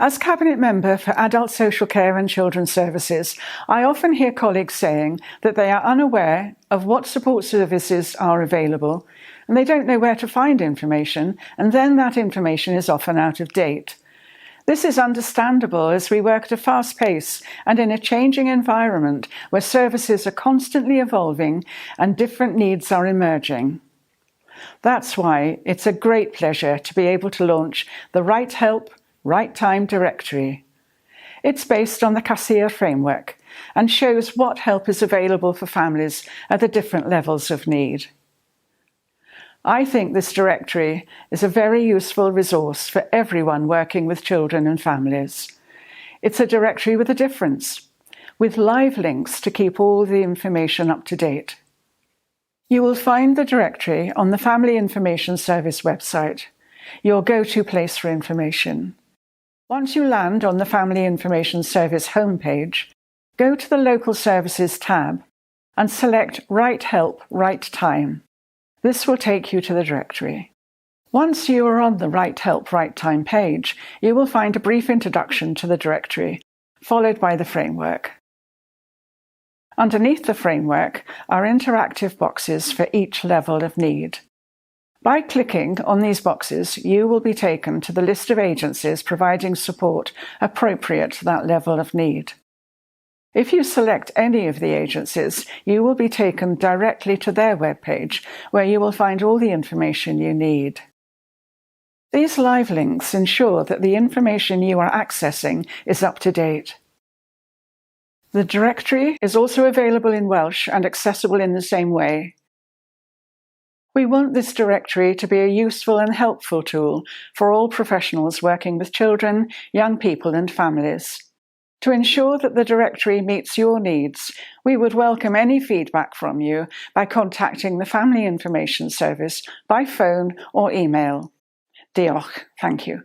As Cabinet Member for Adult Social Care and Children's Services, I often hear colleagues saying that they are unaware of what support services are available, and they don't know where to find information, and then that information is often out of date. This is understandable as we work at a fast pace and in a changing environment where services are constantly evolving and different needs are emerging. That's why it's a great pleasure to be able to launch the Right Help, Right Time directory. It's based on the CASIA framework and shows what help is available for families at the different levels of need. I think this directory is a very useful resource for everyone working with children and families. It's a directory with a difference, with live links to keep all the information up to date. You will find the directory on the Family Information Service website, your go-to place for information. Once you land on the Family Information Service homepage, go to the Local Services tab and select Right Help, Right Time. This will take you to the directory. Once you are on the Right Help, Right Time page, you will find a brief introduction to the directory, followed by the framework. Underneath the framework are interactive boxes for each level of need. By clicking on these boxes, you will be taken to the list of agencies providing support appropriate to that level of need. If you select any of the agencies, you will be taken directly to their webpage, where you will find all the information you need. These live links ensure that the information you are accessing is up to date. The directory is also available in Welsh and accessible in the same way. We want this directory to be a useful and helpful tool for all professionals working with children, young people and families. To ensure that the directory meets your needs, we would welcome any feedback from you by contacting the Family Information Service by phone or email. Diolch. Thank you.